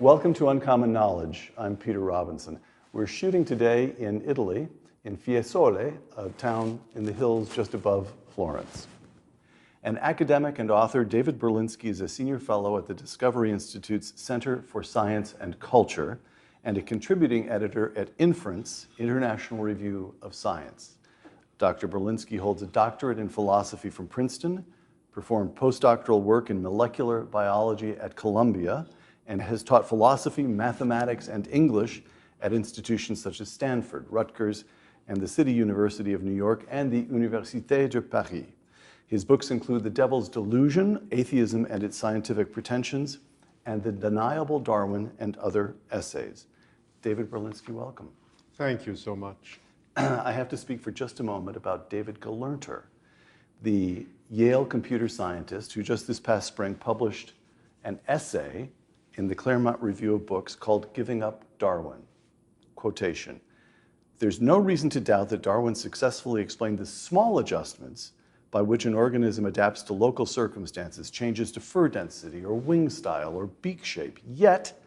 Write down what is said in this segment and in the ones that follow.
Welcome to Uncommon Knowledge. I'm Peter Robinson. We're shooting today in Italy, in Fiesole, a town in the hills just above Florence. An academic and author, David Berlinski is a senior fellow at the Discovery Institute's Center for Science and Culture and a contributing editor at Inference, International Review of Science. Dr. Berlinski holds a doctorate in philosophy from Princeton, performed postdoctoral work in molecular biology at Columbia, and has taught philosophy, mathematics, and English at institutions such as Stanford, Rutgers, and the City University of New York, and the Université de Paris. His books include The Devil's Delusion, Atheism and Its Scientific Pretensions, and The Deniable Darwin and Other Essays. David Berlinski, welcome. Thank you so much. I have to speak for just a moment about David Gelernter, the Yale computer scientist who just this past spring published an essay in the Claremont Review of Books called Giving Up Darwin. Quotation, "There's no reason to doubt that Darwin successfully explained the small adjustments by which an organism adapts to local circumstances, changes to fur density or wing style or beak shape. Yet,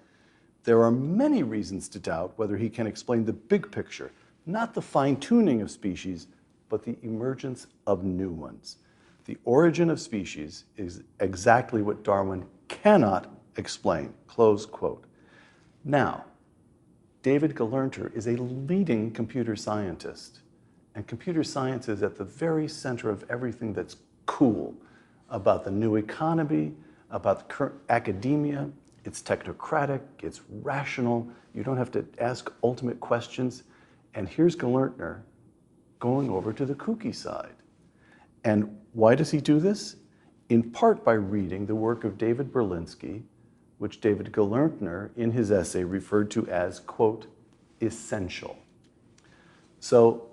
there are many reasons to doubt whether he can explain the big picture, not the fine-tuning of species, but the emergence of new ones. The origin of species is exactly what Darwin cannot explain," close quote. Now, David Gelernter is a leading computer scientist, and computer science is at the very center of everything that's cool about the new economy, about the current academia. It's technocratic, it's rational, you don't have to ask ultimate questions. And here's Gelernter going over to the kooky side. And why does he do this? In part by reading the work of David Berlinski, which David Gelernter in his essay referred to as, quote, essential. So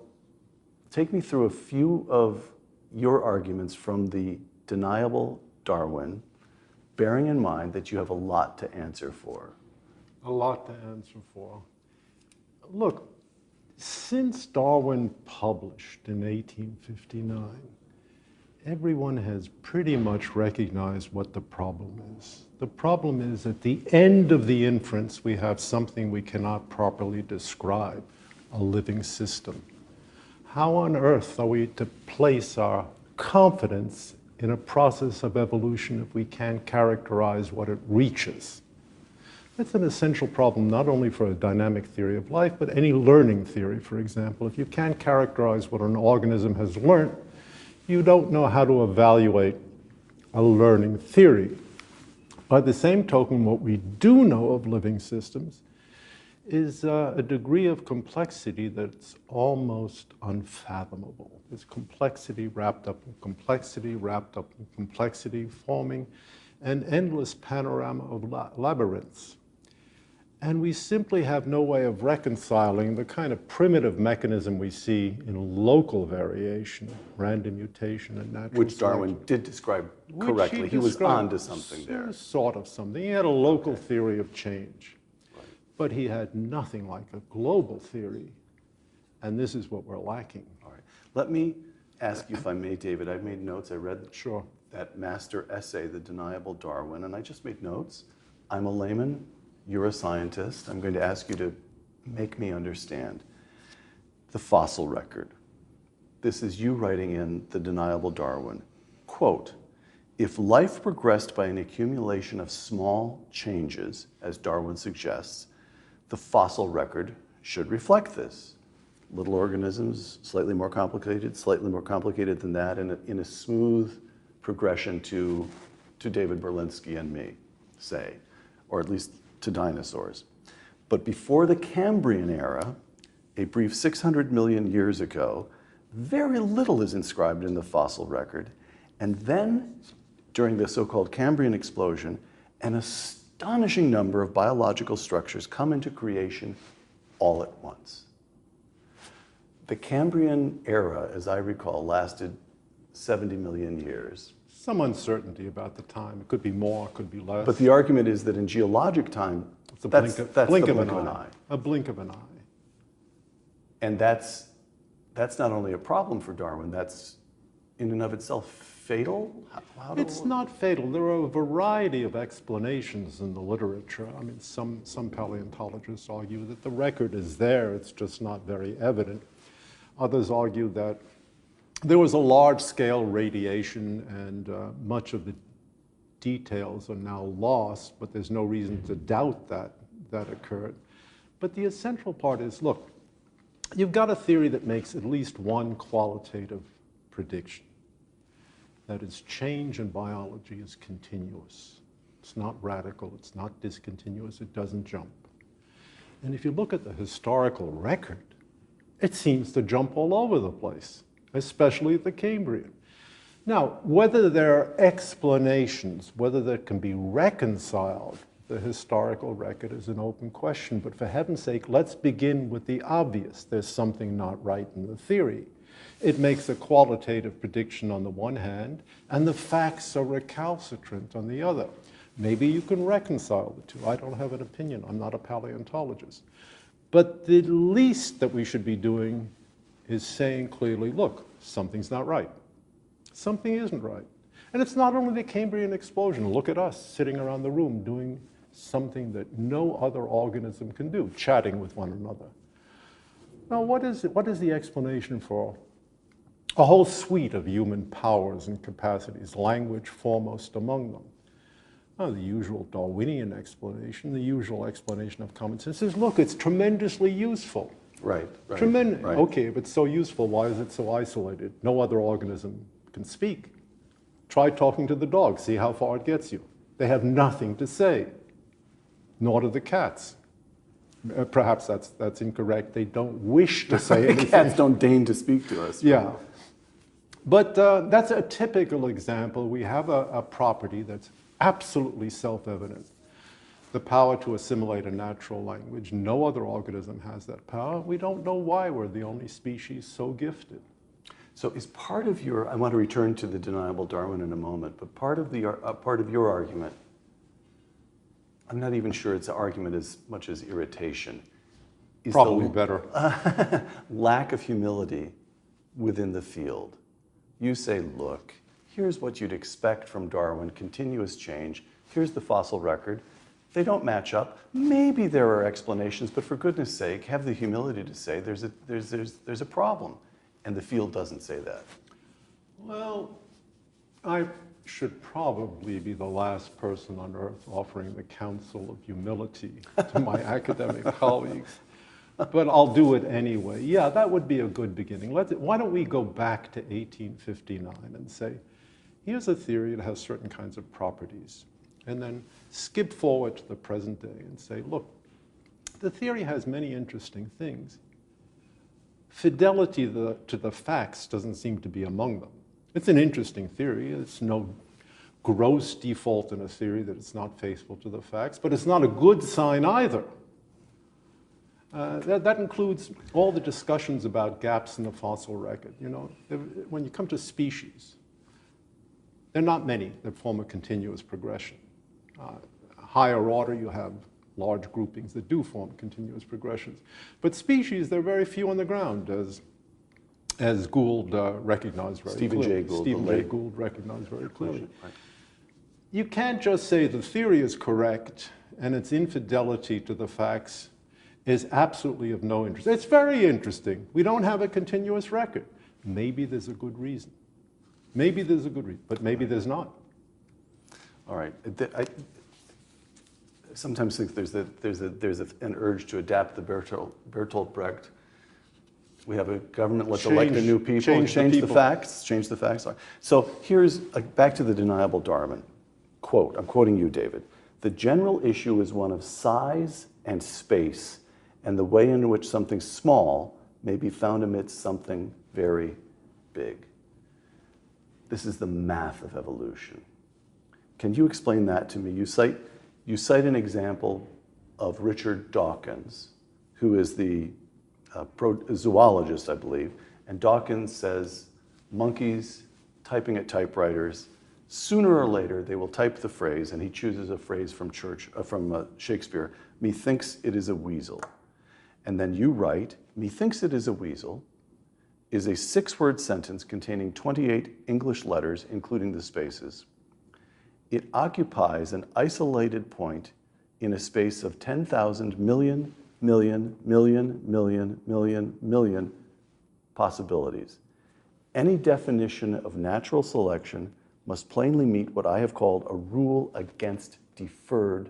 take me through a few of your arguments from the Deniable Darwin, bearing in mind that you have a lot to answer for. A lot to answer for. Look, since Darwin published in 1859, everyone has pretty much recognized what the problem is. The problem is at the end of the inference, we have something we cannot properly describe, a living system. How on earth are we to place our confidence in a process of evolution if we can't characterize what it reaches? That's an essential problem not only for a dynamic theory of life, but any learning theory, for example. If you can't characterize what an organism has learned, you don't know how to evaluate a learning theory. By the same token, what we do know of living systems is a degree of complexity that's almost unfathomable. There's complexity wrapped up in complexity, wrapped up in complexity, forming an endless panorama of labyrinths. And we simply have no way of reconciling the kind of primitive mechanism we see in local variation, random mutation, and natural Which Darwin did describe correctly. He was on to something there. Sort of something. He had a local theory of change. Right. But he had nothing like a global theory. And this is what we're lacking. All right. Let me ask you, if I may, David. I've made notes. I read Sure. that master essay, The Deniable Darwin, and I just made notes. I'm a layman. You're a scientist. I'm going to ask you to make me understand the fossil record. This is you writing in The Deniable Darwin. Quote, "If life progressed by an accumulation of small changes, as Darwin suggests, the fossil record should reflect this. Little organisms, slightly more complicated than that, in a smooth progression to David Berlinski and me, say, or at least to dinosaurs. But before the Cambrian era, a brief 600 million years ago, very little is inscribed in the fossil record. And then, during the so-called Cambrian explosion, an astonishing number of biological structures come into creation all at once." The Cambrian era, as I recall, lasted 70 million years. Some uncertainty about the time. It could be more, it could be less. But the argument is that in geologic time, it's a that's blink the blink of an eye. A blink of an eye. And that's not only a problem for Darwin, that's in and of itself fatal? It's not fatal. There are a variety of explanations in the literature. I mean, some paleontologists argue that the record is there, it's just not very evident. Others argue that there was a large-scale radiation and much of the details are now lost, but there's no reason to doubt that that occurred. But the essential part is, look, you've got a theory that makes at least one qualitative prediction. That is, change in biology is continuous. It's not radical, it's not discontinuous, it doesn't jump. And if you look at the historical record, it seems to jump all over the place, especially the Cambrian. Now, whether there are explanations, whether that can be reconciled, the historical record is an open question. But for heaven's sake, let's begin with the obvious. There's something not right in the theory. It makes a qualitative prediction on the one hand, and the facts are recalcitrant on the other. Maybe you can reconcile the two. I don't have an opinion. I'm not a paleontologist. But the least that we should be doing is saying clearly, look, something's not right. Something isn't right. And it's not only the Cambrian explosion. Look at us sitting around the room doing something that no other organism can do, chatting with one another. Now, what is the explanation for a whole suite of human powers and capacities, language foremost among them? Oh, the usual Darwinian explanation, the usual explanation of common sense is, look, it's tremendously useful. Right. Tremendous. Right. Okay, if it's so useful, why is it so isolated? No other organism can speak. Try talking to the dog, see how far it gets you. They have nothing to say, nor do the cats. Perhaps that's incorrect. They don't wish to say anything. Cats don't deign to speak to us. Yeah. But that's a typical example. We have a property that's absolutely self-evident. The power to assimilate a natural language. No other organism has that power. We don't know why we're the only species so gifted. So is part of your, I want to return to the deniable Darwin in a moment, but part of your argument, I'm not even sure it's an argument as much as irritation, is probably better. Lack of humility within the field. You say, look, here's what you'd expect from Darwin, continuous change. Here's the fossil record. They don't match up. Maybe there are explanations, but for goodness sake, have the humility to say there's a problem. And the field doesn't say that. Well, I should probably be the last person on earth offering the counsel of humility to my academic colleagues. But I'll do it anyway. Yeah, that would be a good beginning. Why don't we go back to 1859 and say, here's a theory that has certain kinds of properties. And then skip forward to the present day and say, look, the theory has many interesting things. Fidelity to the facts doesn't seem to be among them. It's an interesting theory. It's no gross default in a theory that it's not faithful to the facts, but it's not a good sign either. That includes all the discussions about gaps in the fossil record. You know, when you come to species, there are not many that form a continuous progression. Higher order, you have large groupings that do form continuous progressions. But species, there are very few on the ground, as Gould recognized very clearly. Stephen Jay Gould recognized very clearly. Right. You can't just say the theory is correct and its infidelity to the facts is absolutely of no interest. It's very interesting. We don't have a continuous record. Maybe there's a good reason. Maybe there's a good reason, but maybe there's not. All right. I sometimes think there's an urge to adapt the Bertolt Brecht. We have a government, let's elect the new people, change the facts. So here's, back to the deniable Darwin. Quote, I'm quoting you, David. The general issue is one of size and space and the way in which something small may be found amidst something very big. This is the math of evolution. Can you explain that to me? You cite an example of Richard Dawkins, who is the zoologist, I believe, and Dawkins says monkeys typing at typewriters, sooner or later they will type the phrase, and he chooses a phrase from Shakespeare, methinks it is a weasel. And then you write, methinks it is a weasel is a 6-word sentence containing 28 English letters, including the spaces. It occupies an isolated point in a space of 10,000 million possibilities. Any definition of natural selection must plainly meet what I have called a rule against deferred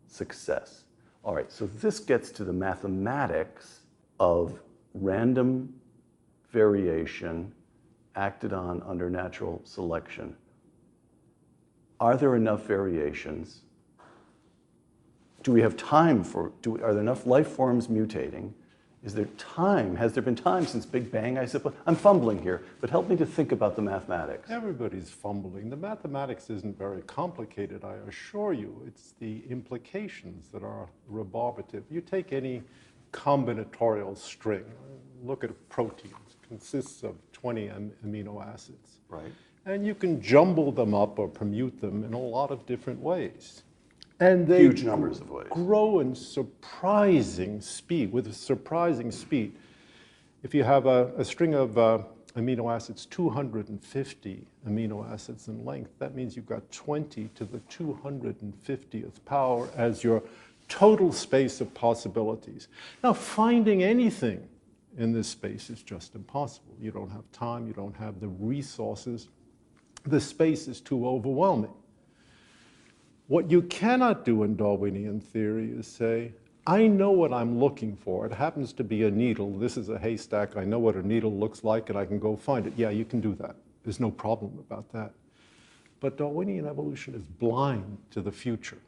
success. All right, so this gets to the mathematics of random variation acted on under natural selection. Are there enough variations? Do we have time for, are there enough life forms mutating? Is there time? Has there been time since Big Bang, I suppose? I'm fumbling here, but help me to think about the mathematics. Everybody's fumbling. The mathematics isn't very complicated, I assure you. It's the implications that are rebarbative. You take any combinatorial string, look at a protein. It consists of 20 amino acids. Right. And you can jumble them up or permute them in a lot of different ways. And they Huge numbers of ways. Grow in surprising speed, with a surprising speed. If you have a string of amino acids, 250 amino acids in length, that means you've got 20 to the 250th power as your total space of possibilities. Now, finding anything in this space is just impossible. You don't have time, you don't have the resources. The space is too overwhelming. What you cannot do in Darwinian theory is say, I know what I'm looking for. It happens to be a needle. This is a haystack. I know what a needle looks like, and I can go find it. Yeah, you can do that. There's no problem about that. But Darwinian evolution is blind to the future.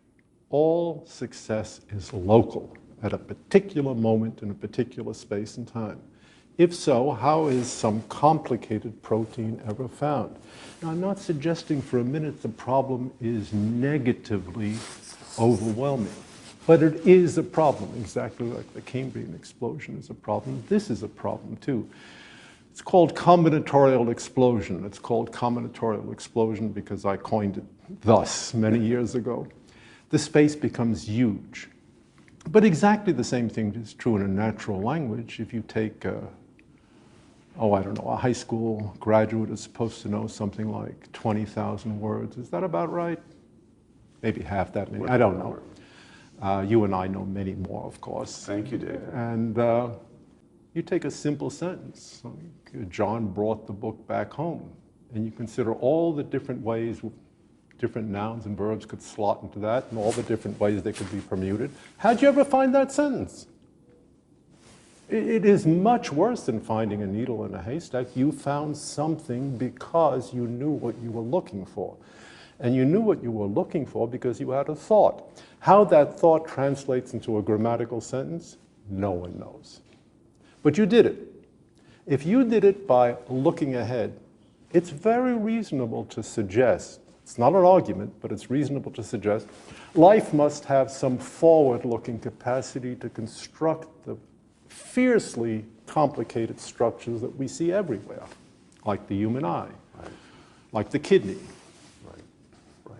All success is local at a particular moment in a particular space and time. If so, how is some complicated protein ever found? Now, I'm not suggesting for a minute the problem is negatively overwhelming, but it is a problem, exactly like the Cambrian explosion is a problem. This is a problem, too. It's called combinatorial explosion. It's called combinatorial explosion because I coined it thus many years ago. The space becomes huge. But exactly the same thing is true in a natural language. If you take a high school graduate is supposed to know something like 20,000 words. Is that about right? Maybe half that many. I don't know. You and I know many more, of course. Thank you, David. And you take a simple sentence. John brought the book back home. And you consider all the different ways different nouns and verbs could slot into that and all the different ways they could be permuted. How'd you ever find that sentence? It is much worse than finding a needle in a haystack. You found something because you knew what you were looking for. And you knew what you were looking for because you had a thought. How that thought translates into a grammatical sentence, no one knows. But you did it. If you did it by looking ahead, it's very reasonable to suggest, it's not an argument, but it's reasonable to suggest, life must have some forward-looking capacity to construct the fiercely complicated structures that we see everywhere, like the human eye, right, like the kidney. Right.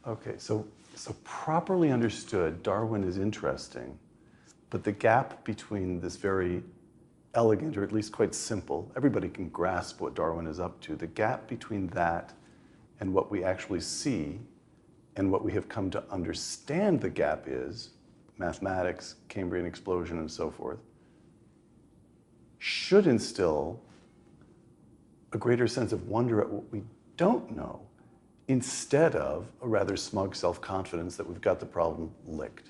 Okay, so properly understood, Darwin is interesting, but the gap between this very elegant, or at least quite simple, everybody can grasp what Darwin is up to, the gap between that and what we actually see and what we have come to understand the gap is, mathematics, Cambrian explosion, and so forth, should instill a greater sense of wonder at what we don't know, instead of a rather smug self-confidence that we've got the problem licked.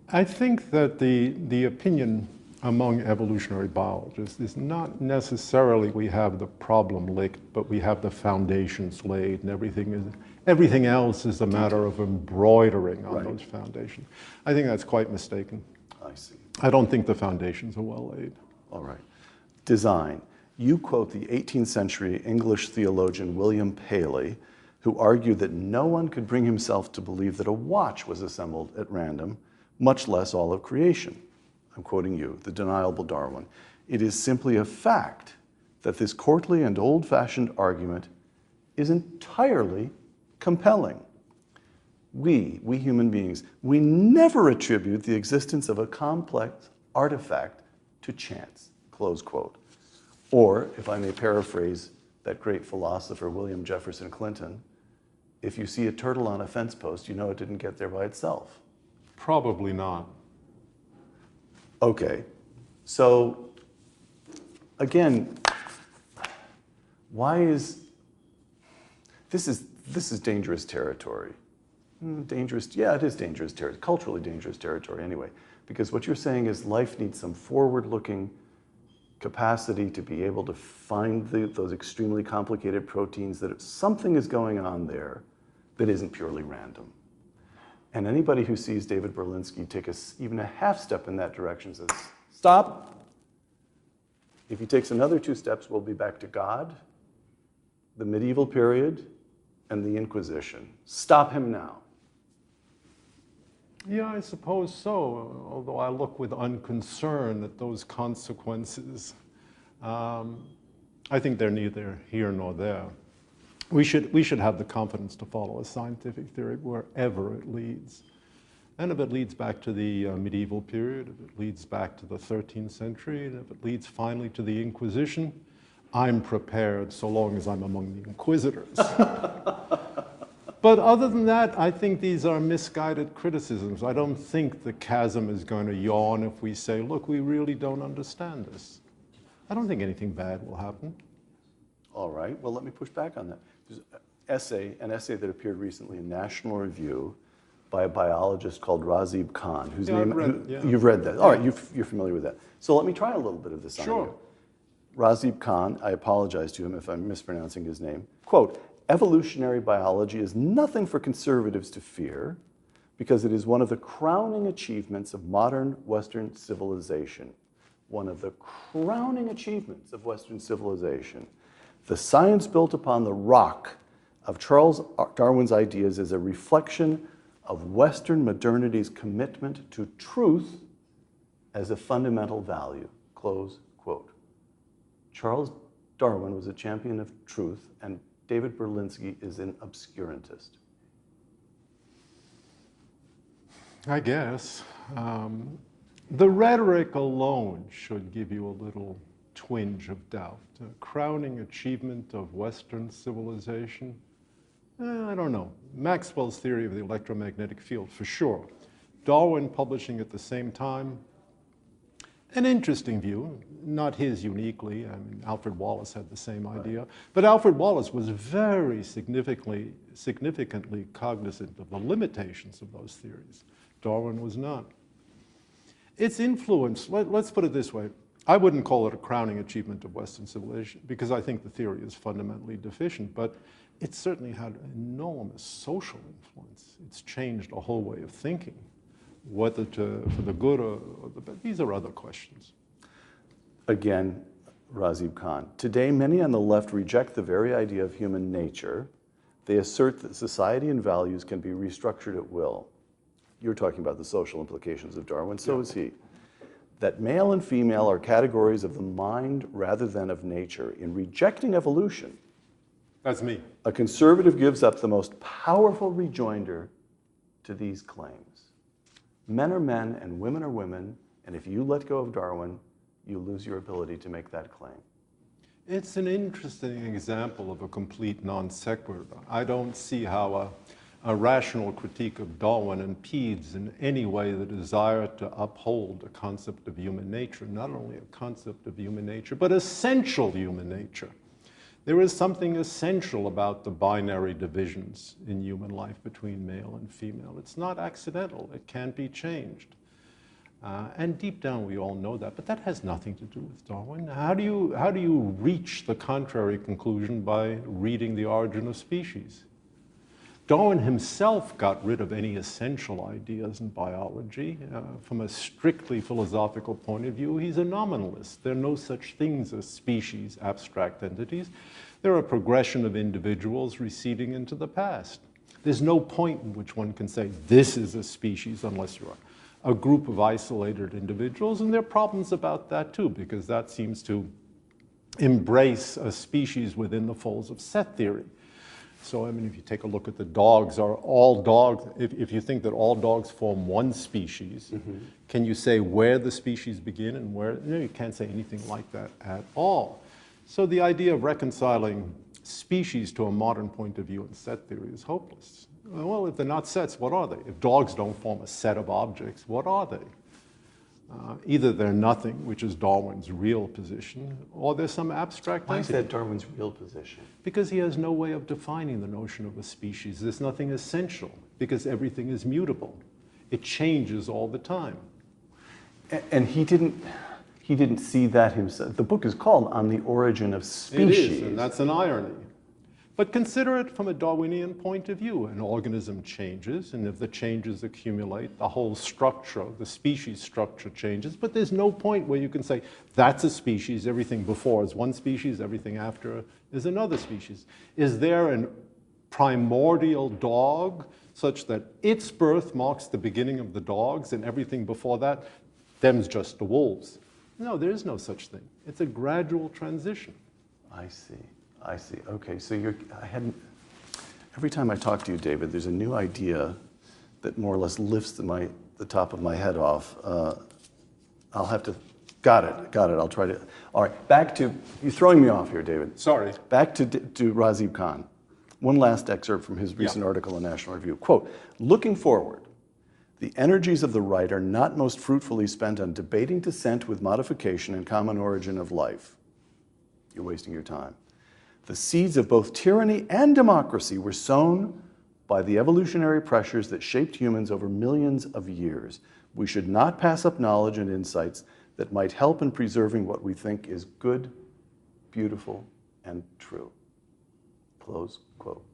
I think that the opinion among evolutionary biologists is not necessarily we have the problem licked, but we have the foundations laid, and everything else is a matter of embroidering on those foundations. I think that's quite mistaken. I see. I don't think the foundations are well laid. All right. Design. You quote the 18th century English theologian William Paley, who argued that no one could bring himself to believe that a watch was assembled at random, much less all of creation. I'm quoting you, the Deniable Darwin. It is simply a fact that this courtly and old-fashioned argument is entirely compelling. We human beings, we never attribute the existence of a complex artifact to chance. close quote. Or, if I may paraphrase that great philosopher William Jefferson Clinton, if you see a turtle on a fence post, you know it didn't get there by itself. Probably not. Okay, so again, why is this is dangerous territory? Dangerous, yeah, it is dangerous territory, culturally dangerous territory anyway, because what you're saying is life needs some forward-looking capacity to be able to find those extremely complicated proteins, that something is going on there that isn't purely random. And anybody who sees David Berlinski take even a half step in that direction says, stop. If he takes another 2 steps, we'll be back to God, the medieval period, and the Inquisition. Stop him now. Yeah, I suppose so, although I look with unconcern at those consequences. I think they're neither here nor there. We should have the confidence to follow a scientific theory wherever it leads. And if it leads back to the medieval period, if it leads back to the 13th century, and if it leads finally to the Inquisition, I'm prepared so long as I'm among the inquisitors. But other than that, I think these are misguided criticisms. I don't think the chasm is going to yawn if we say, look, we really don't understand this. I don't think anything bad will happen. All right, well, let me push back on that. There's an essay that appeared recently in National Review by a biologist called Razib Khan, whose name, you've read that. All right, you're familiar with that. So let me try a little bit of this on you. Razib Khan, I apologize to him if I'm mispronouncing his name, quote, evolutionary biology is nothing for conservatives to fear because it is one of the crowning achievements of modern Western civilization. One of the crowning achievements of Western civilization. The science built upon the rock of Charles Darwin's ideas is a reflection of Western modernity's commitment to truth as a fundamental value, close quote. Charles Darwin was a champion of truth, and David Berlinski is an obscurantist. I guess. The rhetoric alone should give you a little twinge of doubt. A crowning achievement of Western civilization? I don't know. Maxwell's theory of the electromagnetic field, for sure. Darwin publishing at the same time, an interesting view, not his uniquely. I mean, Alfred Wallace had the same idea. But Alfred Wallace was very significantly cognizant of the limitations of those theories. Darwin was not. Its influence, let's put it this way. I wouldn't call it a crowning achievement of Western civilization because I think the theory is fundamentally deficient, but it certainly had enormous social influence. It's changed a whole way of thinking, whether for the good or the bad. These are other questions. Again, Razib Khan. Today, many on the left reject the very idea of human nature. They assert that society and values can be restructured at will. You're talking about the social implications of Darwin, so is he. That male and female are categories of the mind rather than of nature. In rejecting evolution, that's me. A conservative gives up the most powerful rejoinder to these claims. Men are men and women are women, and if you let go of Darwin, you lose your ability to make that claim. It's an interesting example of a complete non sequitur. I don't see how a rational critique of Darwin impedes in any way the desire to uphold a concept of human nature, not only a concept of human nature, but essential human nature. There is something essential about the binary divisions in human life between male and female. It's not accidental. It can't be changed. And deep down, we all know that, but that has nothing to do with Darwin. How do you reach the contrary conclusion by reading The Origin of Species? Darwin himself got rid of any essential ideas in biology. From a strictly philosophical point of view, he's a nominalist. There are no such things as species, abstract entities. They're a progression of individuals receding into the past. There's no point in which one can say, this is a species, unless you're a group of isolated individuals, and there are problems about that too, because that seems to embrace a species within the folds of set theory. So, I mean, if you take a look at the dogs, are all dogs, if you think that all dogs form one species, can you say where the species begin and where? No, you can't say anything like that at all. So the idea of reconciling species to a modern point of view in set theory is hopeless. Well, if they're not sets, what are they? If dogs don't form a set of objects, what are they? Either they're nothing, which is Darwin's real position, or there's some abstract Why is entity. that Darwin's real position? Because he has no way of defining the notion of a species. There's nothing essential, because everything is mutable. It changes all the time. And he didn't see that himself. The book is called On the Origin of Species. It is, and that's an irony. But consider it from a Darwinian point of view. An organism changes, and if the changes accumulate, the whole structure, the species structure changes. But there's no point where you can say, that's a species, everything before is one species, everything after is another species. Is there a primordial dog such that its birth marks the beginning of the dogs, and everything before that, them's just the wolves? No, there is no such thing. It's a gradual transition. I see. Okay, so every time I talk to you, David, there's a new idea that more or less lifts the top of my head off. I'll have to, got it, I'll try to, all right, back to, you're throwing me off here, David. Sorry. Back to Razib Khan. One last excerpt from his recent article in National Review. Quote, looking forward, the energies of the right are not most fruitfully spent on debating descent with modification and common origin of life. You're wasting your time. The seeds of both tyranny and democracy were sown by the evolutionary pressures that shaped humans over millions of years. We should not pass up knowledge and insights that might help in preserving what we think is good, beautiful, and true. Close quote.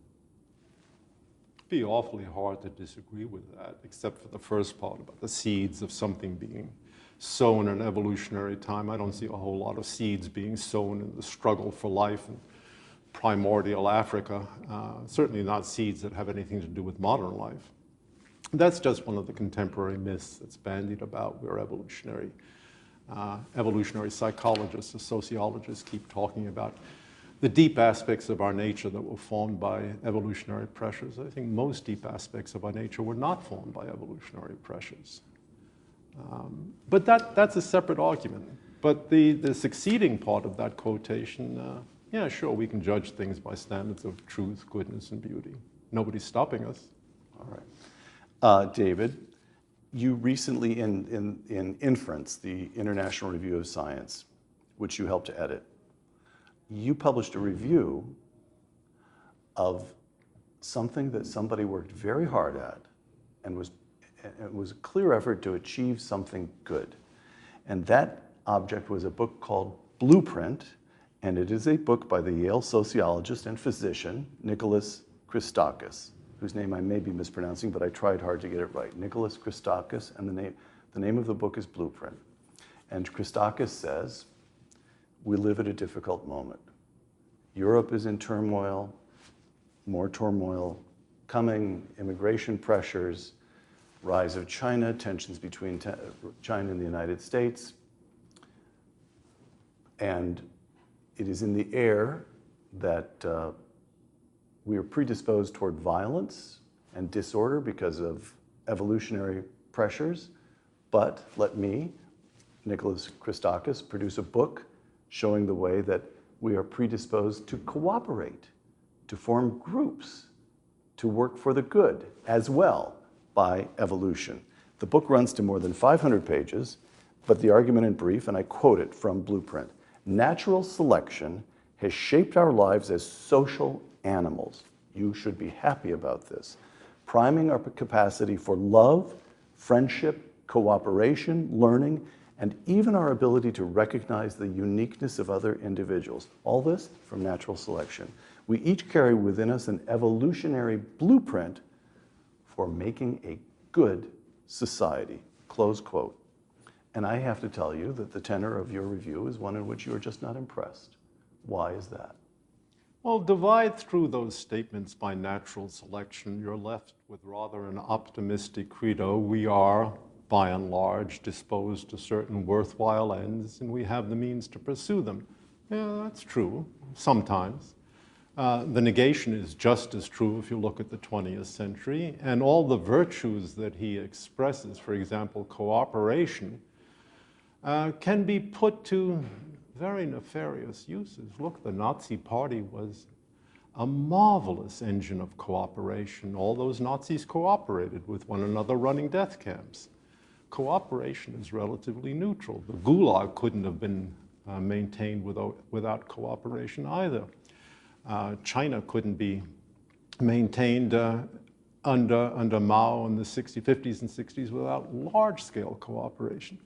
It'd be awfully hard to disagree with that, except for the first part about the seeds of something being sown in evolutionary time. I don't see a whole lot of seeds being sown in the struggle for life in primordial Africa, certainly not seeds that have anything to do with modern life. That's just one of the contemporary myths that's bandied about where evolutionary psychologists or sociologists keep talking about the deep aspects of our nature that were formed by evolutionary pressures. I think most deep aspects of our nature were not formed by evolutionary pressures. But that's a separate argument. But the succeeding part of that quotation, yeah, sure, we can judge things by standards of truth, goodness, and beauty. Nobody's stopping us. All right. David, you recently, in Inference, the International Review of Science, which you helped to edit, you published a review of something that somebody worked very hard at and it was a clear effort to achieve something good. And that object was a book called Blueprint, and it is a book by the Yale sociologist and physician, Nicholas Christakis, whose name I may be mispronouncing, but I tried hard to get it right. Nicholas Christakis, and the name of the book is Blueprint. And Christakis says, we live at a difficult moment. Europe is in turmoil, more turmoil coming, immigration pressures, rise of China, tensions between China and the United States, and it is in the air that we are predisposed toward violence and disorder because of evolutionary pressures. But let me, Nicholas Christakis, produce a book showing the way that we are predisposed to cooperate, to form groups, to work for the good as well by evolution. The book runs to more than 500 pages, but the argument in brief, and I quote it from Blueprint, natural selection has shaped our lives as social animals. You should be happy about this. Priming our capacity for love, friendship, cooperation, learning, and even our ability to recognize the uniqueness of other individuals. All this from natural selection. We each carry within us an evolutionary blueprint for making a good society. Close quote. And I have to tell you that the tenor of your review is one in which you are just not impressed. Why is that? Well, divide through those statements by natural selection, you're left with rather an optimistic credo. We are, by and large, disposed to certain worthwhile ends, and we have the means to pursue them. Yeah, that's true, sometimes. The negation is just as true if you look at the 20th century, and all the virtues that he expresses, for example, cooperation, can be put to very nefarious uses. Look, the Nazi Party was a marvelous engine of cooperation. All those Nazis cooperated with one another running death camps. Cooperation is relatively neutral. The Gulag couldn't have been maintained without cooperation either. China couldn't be maintained under Mao in the 50s and 60s without large-scale cooperation.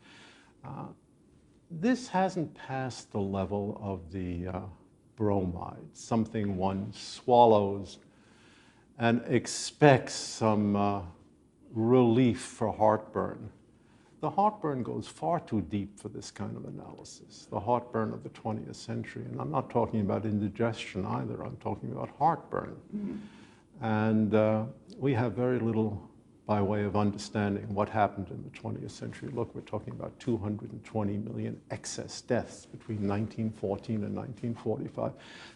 This hasn't passed the level of the bromide, something one swallows and expects some relief for heartburn. The heartburn goes far too deep for this kind of analysis, the heartburn of the 20th century. And I'm not talking about indigestion either, I'm talking about heartburn. Mm-hmm. And we have very little by way of understanding what happened in the 20th century. Look, we're talking about 220 million excess deaths between 1914 and 1945.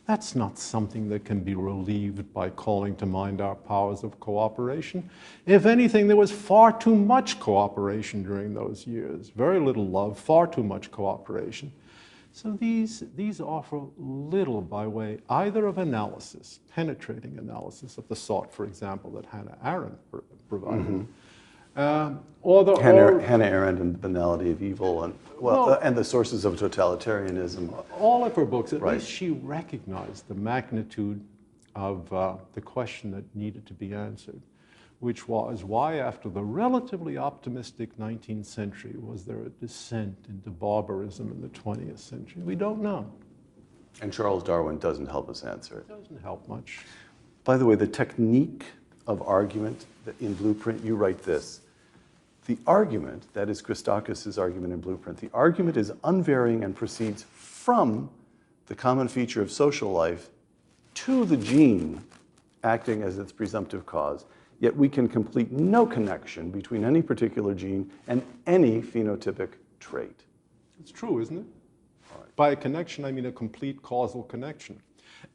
That's not something that can be relieved by calling to mind our powers of cooperation. If anything, there was far too much cooperation during those years. Very little love, far too much cooperation. So these offer little by way either of analysis, penetrating analysis of the sort, for example, that Hannah Arendt provided, mm-hmm. Hannah Arendt and the banality of evil, and the sources of totalitarianism. All of her books, at right. least she recognized the magnitude of the question that needed to be answered, which was why, after the relatively optimistic 19th century, was there a descent into barbarism in the 20th century? We don't know. And Charles Darwin doesn't help us answer it. It doesn't help much. By the way, the technique of argument in Blueprint, you write this. The argument, that is Christakis' argument in Blueprint, the argument is unvarying and proceeds from the common feature of social life to the gene acting as its presumptive cause. Yet we can complete no connection between any particular gene and any phenotypic trait. It's true, isn't it? Right. By a connection, I mean a complete causal connection.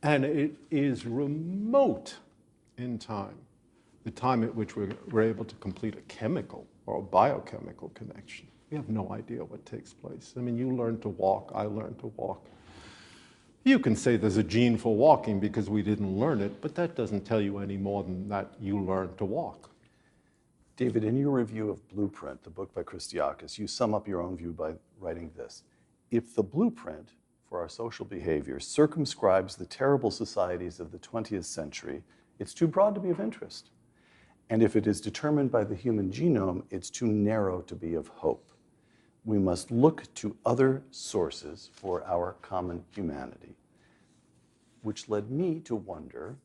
And it is remote in time, the time at which we're able to complete a chemical or a biochemical connection. We have no idea what takes place. I mean, you learn to walk, I learned to walk. You can say there's a gene for walking because we didn't learn it, but that doesn't tell you any more than that you learned to walk. David, in your review of Blueprint, the book by Christakis, you sum up your own view by writing this. If the blueprint for our social behavior circumscribes the terrible societies of the 20th century, it's too broad to be of interest. And if it is determined by the human genome, it's too narrow to be of hope. We must look to other sources for our common humanity. Which led me to wonder,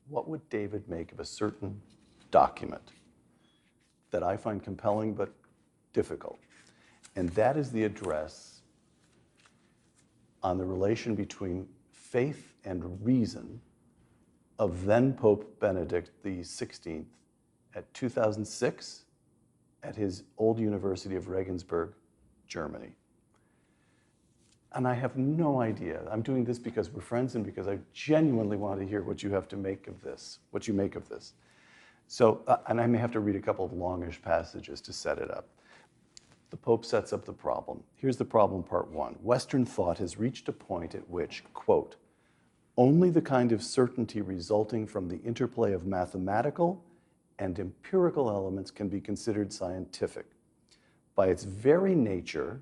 what would David make of a certain document that I find compelling but difficult? And that is the address on the relation between faith and reason of then Pope Benedict XVI at 2006 at his old University of Regensburg, Germany. And I have no idea. I'm doing this because we're friends and because I genuinely want to hear what you have to make of this, what you make of this. So, and I may have to read a couple of longish passages to set it up. The Pope sets up the problem. Here's the problem, part one. Western thought has reached a point at which, quote, only the kind of certainty resulting from the interplay of mathematical and empirical elements can be considered scientific. By its very nature,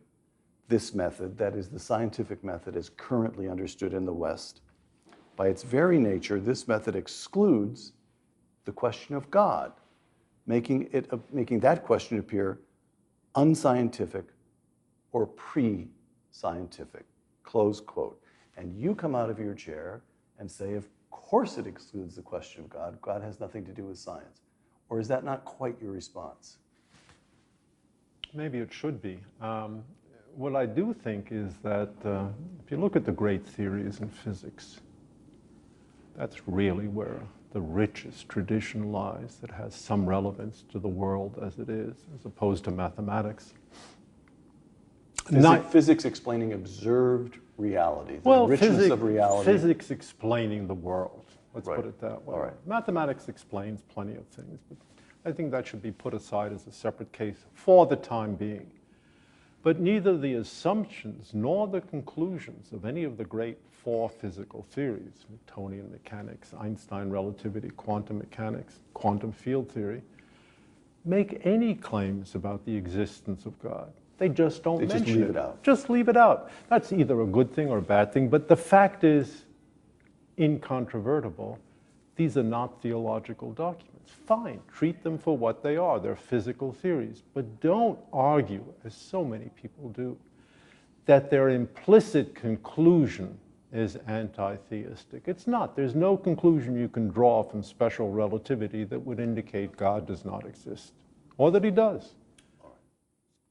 this method, that is the scientific method as currently understood in the West, by its very nature, this method excludes the question of God, making that question appear unscientific or pre-scientific, close quote. And you come out of your chair and say, of course it excludes the question of God. God has nothing to do with science. Or is that not quite your response? Maybe it should be. What I do think is that if you look at the great theories in physics, that's really where the richest tradition lies that has some relevance to the world as it is, as opposed to mathematics. Physics explaining observed reality, the richness of reality. Physics explaining the world. Let's Right. put it that way. All right. Mathematics explains plenty of things, but I think that should be put aside as a separate case for the time being. But neither the assumptions nor the conclusions of any of the great four physical theories, Newtonian mechanics, Einstein relativity, quantum mechanics, quantum field theory, make any claims about the existence of God. They just don't mention it. Just leave it out. Just leave it out. That's either a good thing or a bad thing, but the fact is incontrovertible. These are not theological documents. Fine, treat them for what they are. They're physical theories. But don't argue, as so many people do, that their implicit conclusion is anti-theistic. It's not. There's no conclusion you can draw from special relativity that would indicate God does not exist, or that he does.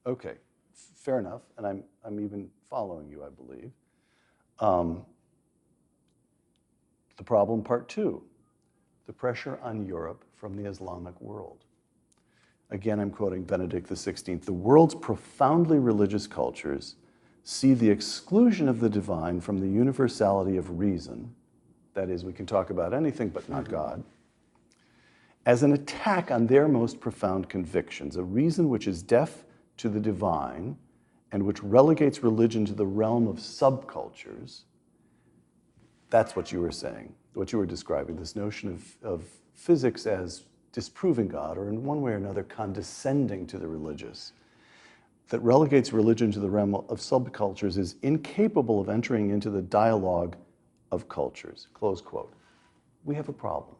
Okay, fair enough, and I'm even following you, I believe. The problem, part two, the pressure on Europe from the Islamic world. Again, I'm quoting Benedict XVI. The world's profoundly religious cultures see the exclusion of the divine from the universality of reason, that is, we can talk about anything but not God, as an attack on their most profound convictions, a reason which is deaf to the divine and which relegates religion to the realm of subcultures. That's what you were saying, what you were describing, this notion of physics as disproving God, or in one way or another condescending to the religious, that relegates religion to the realm of subcultures, is incapable of entering into the dialogue of cultures, close quote. We have a problem.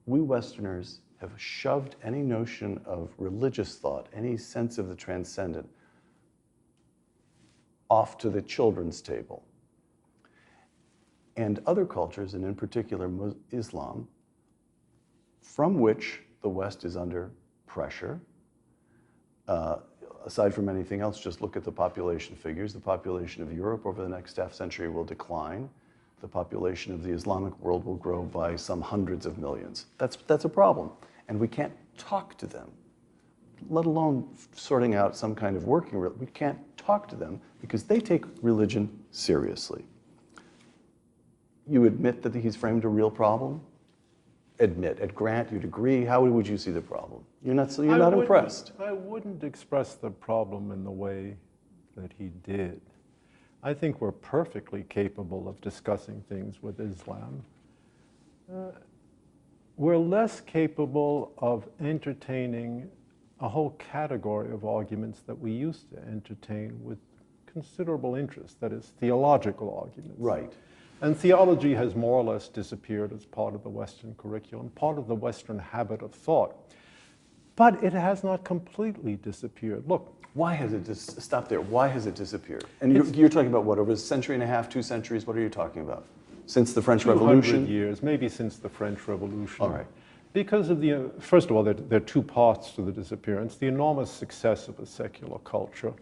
We Westerners have shoved any notion of religious thought, any sense of the transcendent, off to the children's table. And other cultures, and in particular Islam, from which the West is under pressure, aside from anything else, just look at the population figures. The population of Europe over the next half century will decline. The population of the Islamic world will grow by some hundreds of millions. That's a problem. And we can't talk to them, let alone sorting out some kind of working. We can't talk to them because they take religion seriously. You admit that he's framed a real problem? Admit. At Grant, you'd agree. How would you see the problem? You're not impressed. I wouldn't express the problem in the way that he did. I think we're perfectly capable of discussing things with Islam. We're less capable of entertaining a whole category of arguments that we used to entertain with considerable interest, that is, theological arguments. Right. And theology has more or less disappeared as part of the Western curriculum, part of the Western habit of thought. But it has not completely disappeared. Look. Why has it stop there? Why has it disappeared? And you're talking about what, over a century and a half, 2 centuries? What are you talking about? Since the French Revolution? 200 years, maybe since the French Revolution. All right. Because of the, first of all, there are 2 parts to the disappearance. The enormous success of a secular culture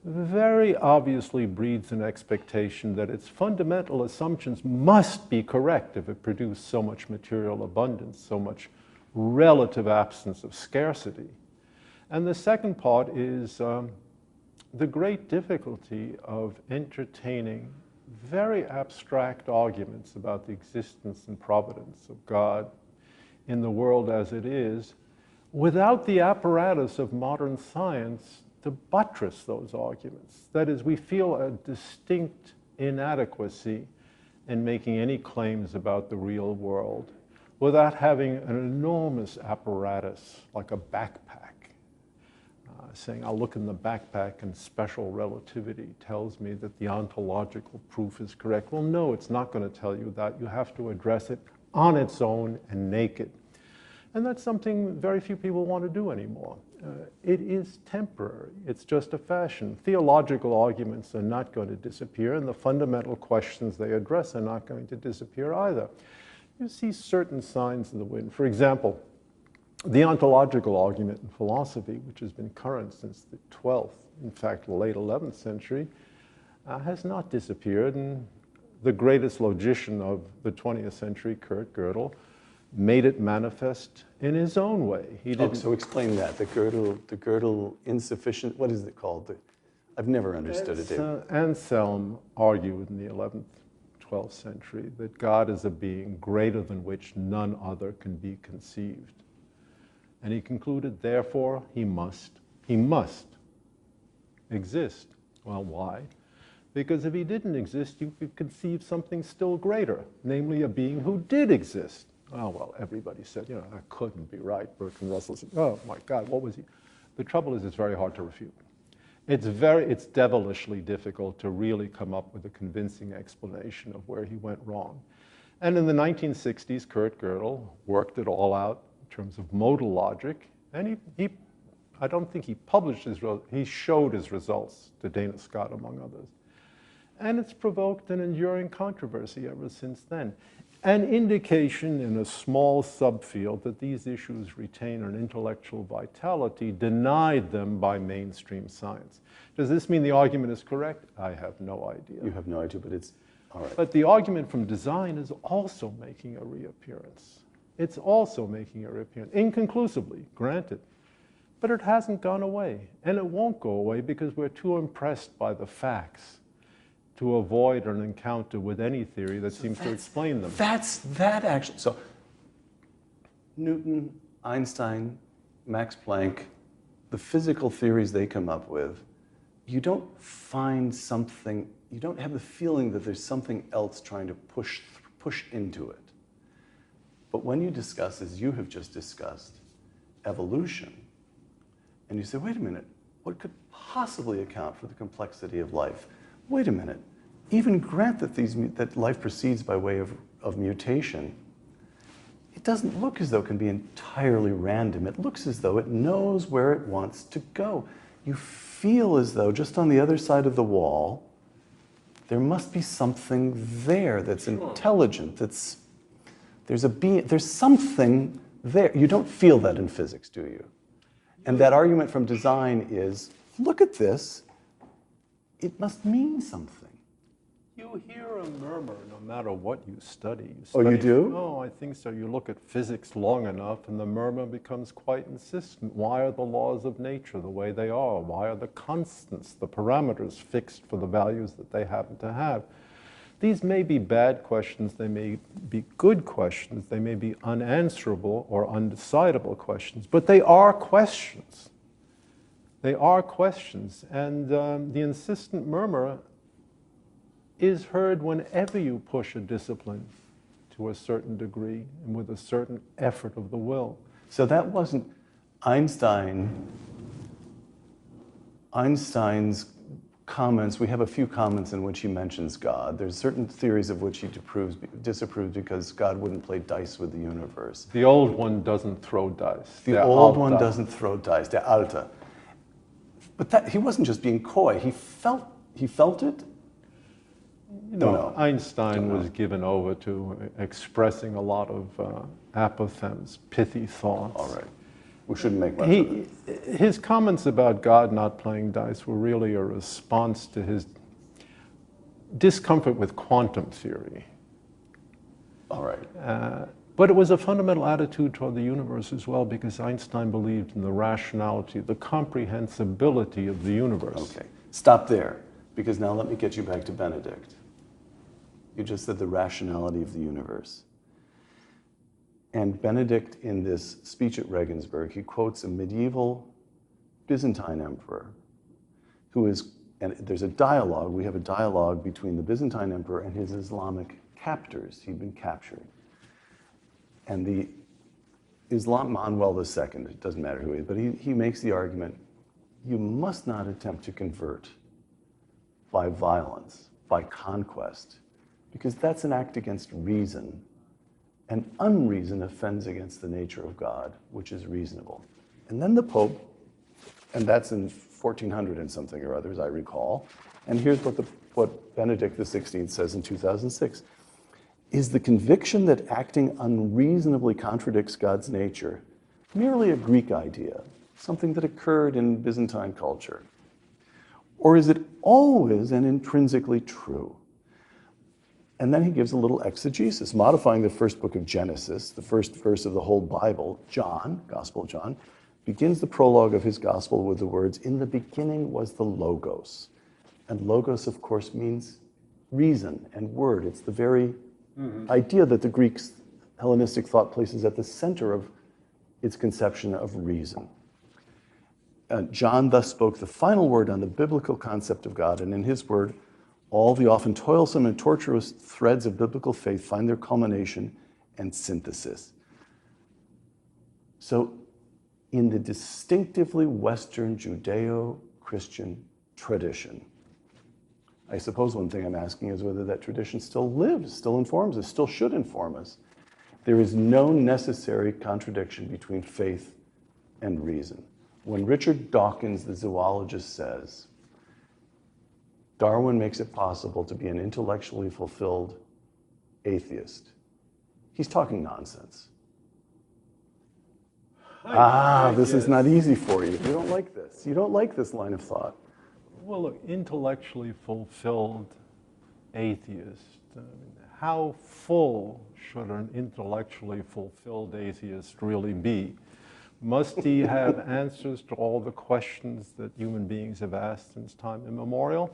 very obviously breeds an expectation that its fundamental assumptions must be correct if it produced so much material abundance, so much relative absence of scarcity. And the second part is the great difficulty of entertaining very abstract arguments about the existence and providence of God in the world as it is, without the apparatus of modern science to buttress those arguments. That is, we feel a distinct inadequacy in making any claims about the real world without having an enormous apparatus like a backpack, saying, I'll look in the backpack and special relativity tells me that the ontological proof is correct. Well, no, it's not going to tell you that. You have to address it on its own and naked. And that's something very few people want to do anymore. It is temporary. It's just a fashion. Theological arguments are not going to disappear, and the fundamental questions they address are not going to disappear either. You see certain signs in the wind. For example, the ontological argument in philosophy, which has been current since the 12th, in fact, late 11th century, has not disappeared. And the greatest logician of the 20th century, Kurt Gödel, made it manifest in his own way. He didn't. So explain that, the Gödel insufficient, what is it called? I've never understood it, David. Anselm argued in the 11th, 12th century that God is a being greater than which none other can be conceived. And he concluded, therefore, he must exist. Well, why? Because if he didn't exist, you could conceive something still greater, namely a being who did exist. Oh, well, everybody said, that couldn't be right. Bertrand Russell said, oh my God, what was he? The trouble is it's very hard to refute. It's devilishly difficult to really come up with a convincing explanation of where he went wrong. And in the 1960s, Kurt Gödel worked it all out in terms of modal logic, and I don't think he published he showed his results to Dana Scott, among others. And it's provoked an enduring controversy ever since then. An indication in a small subfield that these issues retain an intellectual vitality denied them by mainstream science. Does this mean the argument is correct? I have no idea. You have no idea, but it's all right. But the argument from design is also making a reappearance. It's also making a reappearance, inconclusively, granted. But it hasn't gone away, and it won't go away because we're too impressed by the facts to avoid an encounter with any theory that seems to explain them. That actually. So Newton, Einstein, Max Planck, the physical theories they come up with, you don't find something, you don't have the feeling that there's something else trying to push into it. But when you discuss, as you have just discussed, evolution, and you say, wait a minute, what could possibly account for the complexity of life? Wait a minute, even grant that that life proceeds by way of mutation, it doesn't look as though it can be entirely random. It looks as though it knows where it wants to go. You feel as though just on the other side of the wall, there must be something there that's intelligent, there's something there. You don't feel that in physics, do you? And that argument from design is, look at this, it must mean something. You hear a murmur no matter what you study. Oh, you do? Oh, I think so. You look at physics long enough and the murmur becomes quite insistent. Why are the laws of nature the way they are? Why are the constants, the parameters fixed for the values that they happen to have? These may be bad questions, they may be good questions, they may be unanswerable or undecidable questions, but they are questions. They are questions, and the insistent murmur is heard whenever you push a discipline to a certain degree and with a certain effort of the will. So that wasn't Einstein's comments. We have a few comments in which he mentions God. There's certain theories of which he disapproves because God wouldn't play dice with the universe. The old one doesn't throw dice. The old one doesn't throw dice. Der Alte. But he wasn't just being coy. He felt it. Einstein was given over to expressing a lot of apothegms, pithy thoughts. All right. We shouldn't make much of it. His comments about God not playing dice were really a response to his discomfort with quantum theory. All right. But it was a fundamental attitude toward the universe as well, because Einstein believed in the rationality, the comprehensibility of the universe. Okay. Stop there, because now let me get you back to Benedict. You just said the rationality of the universe. And Benedict, in this speech at Regensburg, he quotes a medieval Byzantine emperor who is, and there's a dialogue, we have a dialogue between the Byzantine emperor and his Islamic captors. He'd been captured. And the Manuel II, it doesn't matter who he is, but he makes the argument, you must not attempt to convert by violence, by conquest, because that's an act against reason. And unreason offends against the nature of God, which is reasonable. And then the Pope, and that's in 1400 and something or other, as I recall, and here's what Benedict XVI says in 2006. Is the conviction that acting unreasonably contradicts God's nature merely a Greek idea, something that occurred in Byzantine culture? Or is it always and intrinsically true? And then he gives a little exegesis, modifying the first book of Genesis, the first verse of the whole Bible, John, Gospel of John, begins the prologue of his gospel with the words, "In the beginning was the Logos." And Logos, of course, means reason and word. It's the very idea that the Greek Hellenistic thought places at the center of its conception of reason. John thus spoke the final word on the biblical concept of God, and in his word, all the often toilsome and tortuous threads of biblical faith find their culmination and synthesis. So, in the distinctively Western Judeo-Christian tradition, I suppose one thing I'm asking is whether that tradition still lives, still informs us, still should inform us. There is no necessary contradiction between faith and reason. When Richard Dawkins, the zoologist, says, Darwin makes it possible to be an intellectually fulfilled atheist, he's talking nonsense. This is not easy for you. You don't like this. You don't like this line of thought. Well, look, intellectually fulfilled atheist. How full should an intellectually fulfilled atheist really be? Must he have answers to all the questions that human beings have asked since time immemorial?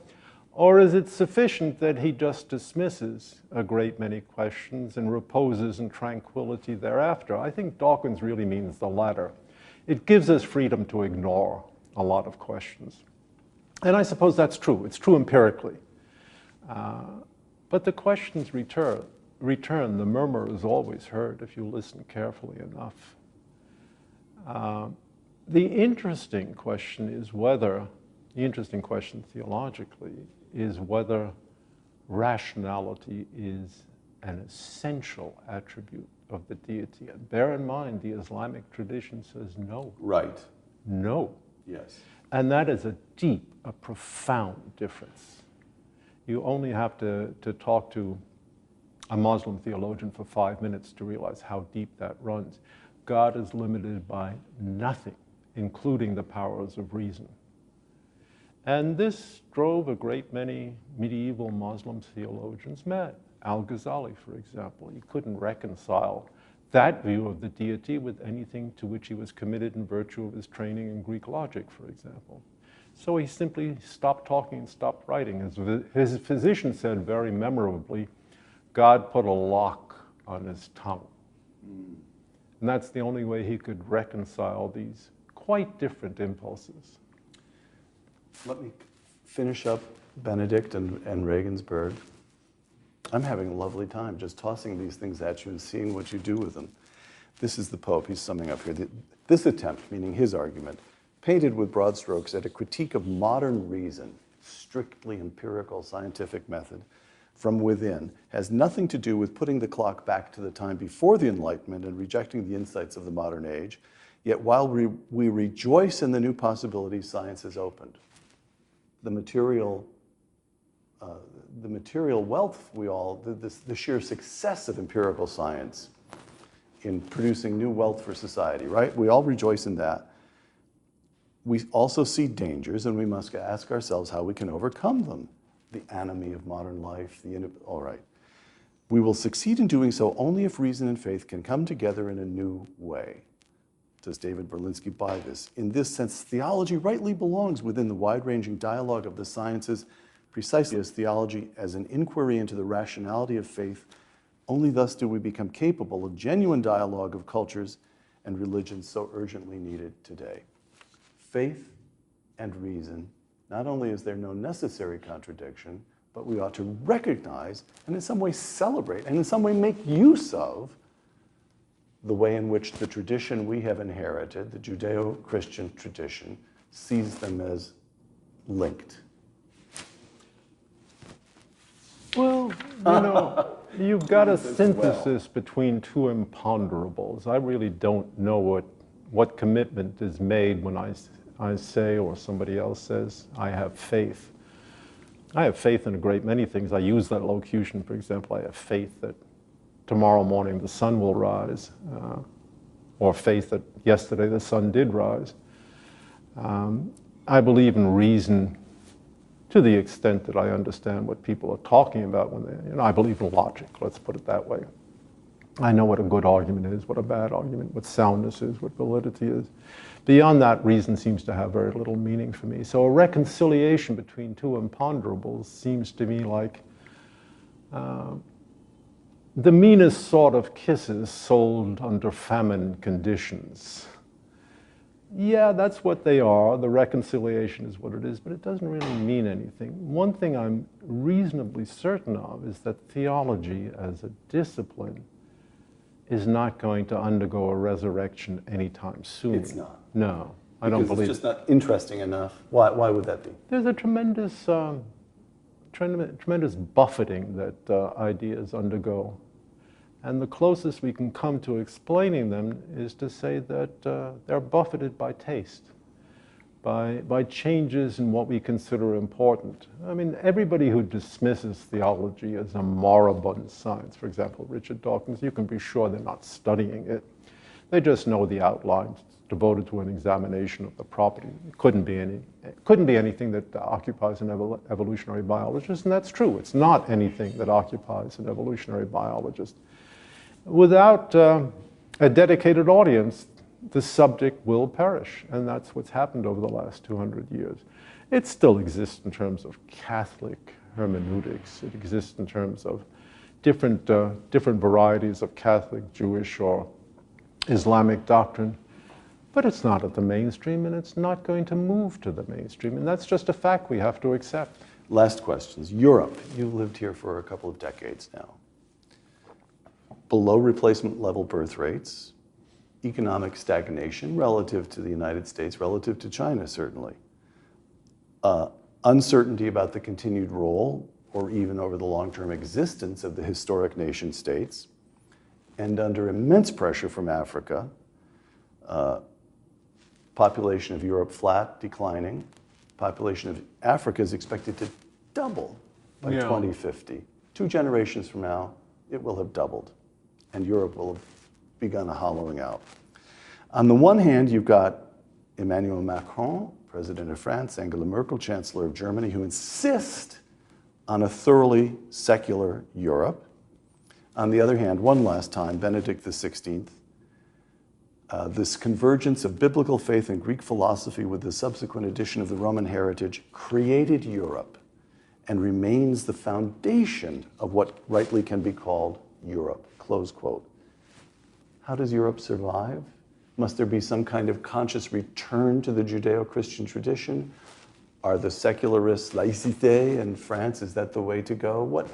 Or is it sufficient that he just dismisses a great many questions and reposes in tranquility thereafter? I think Dawkins really means the latter. It gives us freedom to ignore a lot of questions. And I suppose that's true. It's true empirically. But the questions return. The murmur is always heard if you listen carefully enough. The interesting question theologically is whether rationality is an essential attribute of the deity. And bear in mind, the Islamic tradition says no. Right. No. Yes. And that is a deep, a profound difference. You only have to talk to a Muslim theologian for 5 minutes to realize how deep that runs. God is limited by nothing, including the powers of reason. And this drove a great many medieval Muslim theologians mad. Al-Ghazali, for example, he couldn't reconcile that view of the deity with anything to which he was committed in virtue of his training in Greek logic, for example. So he simply stopped talking and stopped writing. His physician said very memorably, God put a lock on his tongue. And that's the only way he could reconcile these quite different impulses. Let me finish up Benedict and Regensburg. I'm having a lovely time just tossing these things at you and seeing what you do with them. This is the Pope, he's summing up here. This attempt, meaning his argument, painted with broad strokes at a critique of modern reason, strictly empirical scientific method, from within, has nothing to do with putting the clock back to the time before the Enlightenment and rejecting the insights of the modern age. Yet while we rejoice in the new possibilities science has opened, the material wealth the sheer success of empirical science in producing new wealth for society, right? We all rejoice in that. We also see dangers, and we must ask ourselves how we can overcome them. The enemy of modern life, all right. We will succeed in doing so only if reason and faith can come together in a new way. Does David Berlinski buy this? In this sense, theology rightly belongs within the wide-ranging dialogue of the sciences, precisely as theology as an inquiry into the rationality of faith. Only thus do we become capable of genuine dialogue of cultures and religions so urgently needed today. Faith and reason, not only is there no necessary contradiction, but we ought to recognize and in some way celebrate and in some way make use of the way in which the tradition we have inherited, the Judeo-Christian tradition, sees them as linked. Well, you've got a synthesis between two imponderables. I really don't know what commitment is made when I say, or somebody else says, I have faith. I have faith in a great many things. I use that locution, for example, I have faith that tomorrow morning the sun will rise, or faith that yesterday the sun did rise. I believe in reason to the extent that I understand what people are talking about when I believe in logic, let's put it that way. I know what a good argument is, what a bad argument, what soundness is, what validity is. Beyond that, reason seems to have very little meaning for me. So a reconciliation between two imponderables seems to me like the meanest sort of kisses sold under famine conditions. Yeah, that's what they are. The reconciliation is what it is, but it doesn't really mean anything. One thing I'm reasonably certain of is that theology as a discipline is not going to undergo a resurrection anytime soon. It's not. No, I don't believe it's just not interesting enough. Why would that be? There's a tremendous buffeting that ideas undergo. And the closest we can come to explaining them is to say that they're buffeted by taste, by changes in what we consider important. I mean, everybody who dismisses theology as a moribund science, for example, Richard Dawkins, you can be sure they're not studying it. They just know the outlines devoted to an examination of the property. It couldn't be anything that occupies an evolutionary biologist, and that's true. It's not anything that occupies an evolutionary biologist. Without a dedicated audience, the subject will perish, and that's what's happened over the last 200 years. It still exists in terms of Catholic hermeneutics. It exists in terms of different varieties of Catholic, Jewish, or Islamic doctrine, but it's not at the mainstream, and it's not going to move to the mainstream, and that's just a fact we have to accept. Last questions. Europe. You've lived here for a couple of decades now. Below replacement level birth rates, economic stagnation relative to the United States, relative to China certainly, uncertainty about the continued role or even over the long-term existence of the historic nation states, and under immense pressure from Africa, population of Europe flat, declining, population of Africa is expected to double by 2050. 2 generations from now, it will have doubled, and Europe will have begun a hollowing out. On the one hand, you've got Emmanuel Macron, President of France, Angela Merkel, Chancellor of Germany, who insist on a thoroughly secular Europe. On the other hand, one last time, Benedict XVI, this convergence of biblical faith and Greek philosophy with the subsequent addition of the Roman heritage created Europe and remains the foundation of what rightly can be called Europe, close quote. How does Europe survive? Must there be some kind of conscious return to the Judeo-Christian tradition? Are the secularists laïcité in France, is that the way to go? What?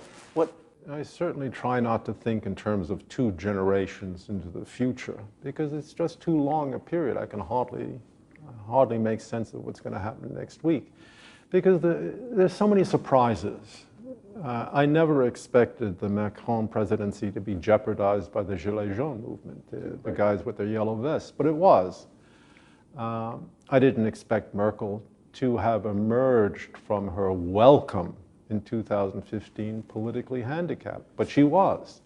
I certainly try not to think in terms of 2 generations into the future, because it's just too long a period. I can hardly make sense of what's going to happen next week, because there's so many surprises. I never expected the Macron presidency to be jeopardized by the Gilets jaunes movement, the guys with their yellow vests, but it was. I didn't expect Merkel to have emerged from her welcome in 2015 politically handicapped, but she was.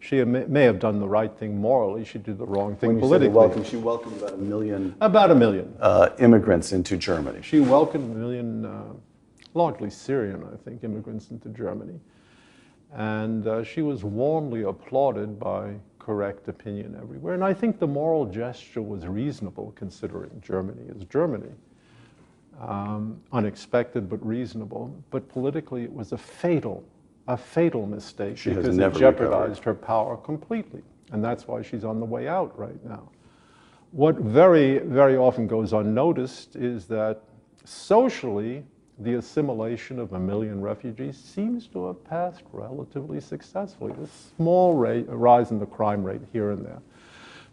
She may have done the right thing morally, she did the wrong thing politically. She welcomed about 1 million. About 1 million. Immigrants into Germany. She welcomed 1 million, largely Syrian, I think, immigrants into Germany. And she was warmly applauded by correct opinion everywhere. And I think the moral gesture was reasonable, considering Germany is Germany. Unexpected but reasonable. But politically, it was a fatal mistake, because it jeopardized her power completely. And that's why she's on the way out right now. What very, very often goes unnoticed is that socially, the assimilation of 1 million refugees seems to have passed relatively successfully. A small rise in the crime rate here and there.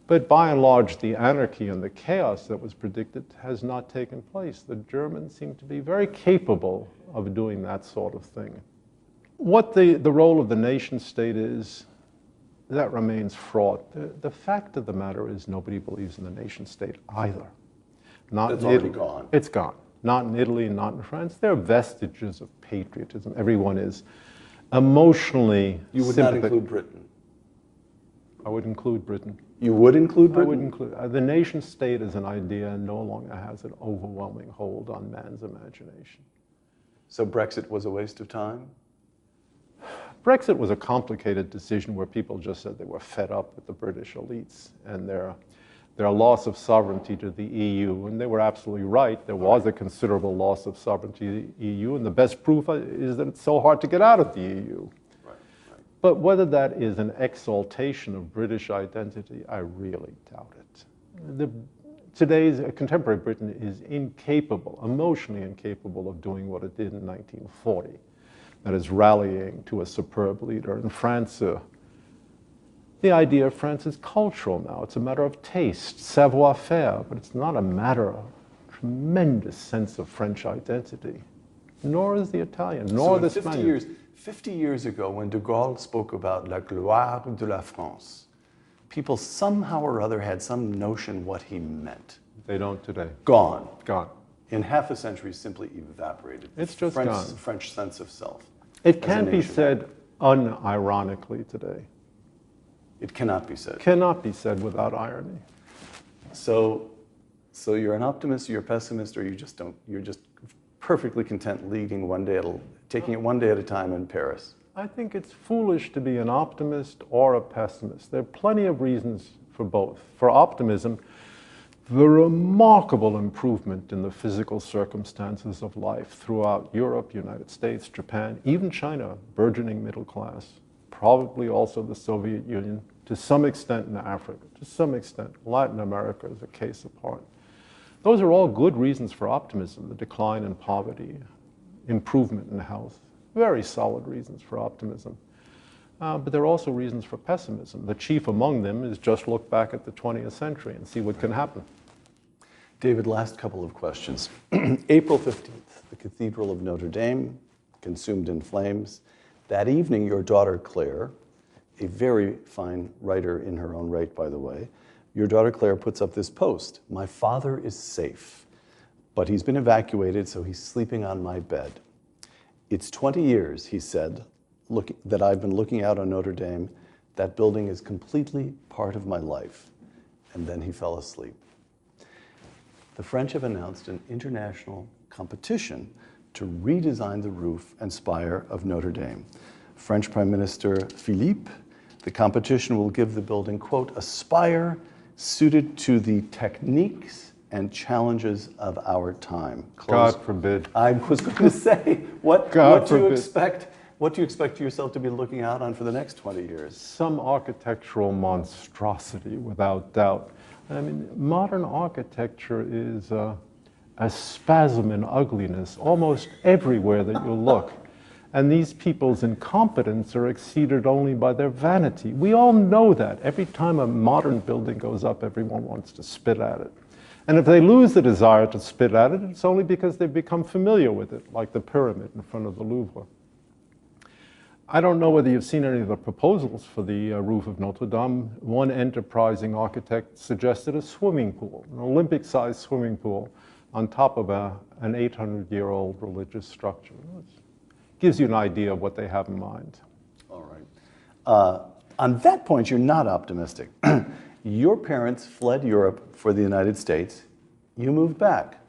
But by and large, the anarchy and the chaos that was predicted has not taken place. The Germans seem to be very capable of doing that sort of thing. What the role of the nation state is, that remains fraught. The fact of the matter is nobody believes in the nation state either. It's already gone. It's gone. Not in Italy, not in France. There are vestiges of patriotism. Everyone is emotionally You would not include Britain? I would include Britain. You would include Britain? I would include. The nation state as an idea no longer has an overwhelming hold on man's imagination. So Brexit was a waste of time? Brexit was a complicated decision where people just said they were fed up with the British elites and their loss of sovereignty to the EU, and they were absolutely right. There was a considerable loss of sovereignty to the EU, and the best proof is that it's so hard to get out of the EU. Right. But whether that is an exaltation of British identity, I really doubt it. Today's contemporary Britain is incapable, emotionally incapable of doing what it did in 1940. That is rallying to a superb leader. In France, the idea of France is cultural now. It's a matter of taste, savoir-faire, but it's not a matter of tremendous sense of French identity. Nor is the Italian, nor the Spaniard. 50 years ago, when de Gaulle spoke about la gloire de la France, people somehow or other had some notion what he meant. They don't today. Gone. Gone. In half a century, simply evaporated. It's just gone. French sense of self. It can't be said unironically today. It cannot be said. Cannot be said without irony. So you're an optimist, you're a pessimist, or you're just perfectly content taking it one day at a time in Paris. I think it's foolish to be an optimist or a pessimist. There are plenty of reasons for both. For optimism, the remarkable improvement in the physical circumstances of life throughout Europe, United States, Japan, even China, burgeoning middle class, probably also the Soviet Union, to some extent in Africa, to some extent Latin America is a case apart. Those are all good reasons for optimism, the decline in poverty, improvement in health, very solid reasons for optimism. But there are also reasons for pessimism. The chief among them is just look back at the 20th century and see what can happen. David, last couple of questions. April 15th, the Cathedral of Notre Dame, consumed in flames. That evening, your daughter Claire, a very fine writer in her own right, by the way, your daughter Claire puts up this post. My father is safe, but he's been evacuated, so he's sleeping on my bed. It's 20 years, he said, that I've been looking out on Notre Dame. That building is completely part of my life. And then he fell asleep. The French have announced an international competition to redesign the roof and spire of Notre Dame. French Prime Minister Philippe, the competition will give the building, quote, a spire suited to the techniques and challenges of our time. Close. God forbid. I was going to say, what do you expect? What do you expect yourself to be looking out on for the next 20 years? Some architectural monstrosity, without doubt. I mean, modern architecture is a spasm in ugliness almost everywhere that you look. And these people's incompetence are exceeded only by their vanity. We all know that. Every time a modern building goes up, everyone wants to spit at it. And if they lose the desire to spit at it, it's only because they've become familiar with it, like the pyramid in front of the Louvre. I don't know whether you've seen any of the proposals for the roof of Notre Dame. One enterprising architect suggested a swimming pool, an Olympic-sized swimming pool, on top of an 800-year-old religious structure. Gives you an idea of what they have in mind. All right. On that point, you're not optimistic. Your parents fled Europe for the United States. You moved back.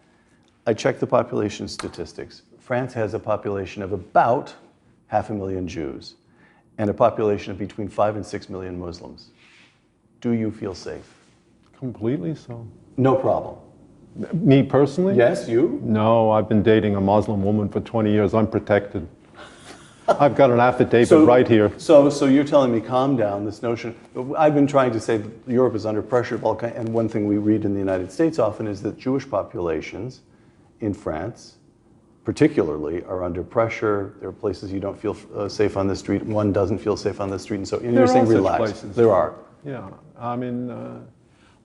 I checked the population statistics. France has a population of about 500,000 Jews and a population of between 5 and 6 million Muslims. Do you feel safe? Completely so. No problem. Me personally? Yes, you? No, I've been dating a Muslim woman for 20 years. I'm protected. I've got an affidavit right here. So you're telling me, calm down, this notion. I've been trying to say that Europe is under pressure of all kinds, and one thing we read in the United States often is that Jewish populations in France, particularly, are under pressure. There are places you don't feel safe on the street. One doesn't feel safe on the street, and so you're saying relax. Places. There are. Yeah, I mean,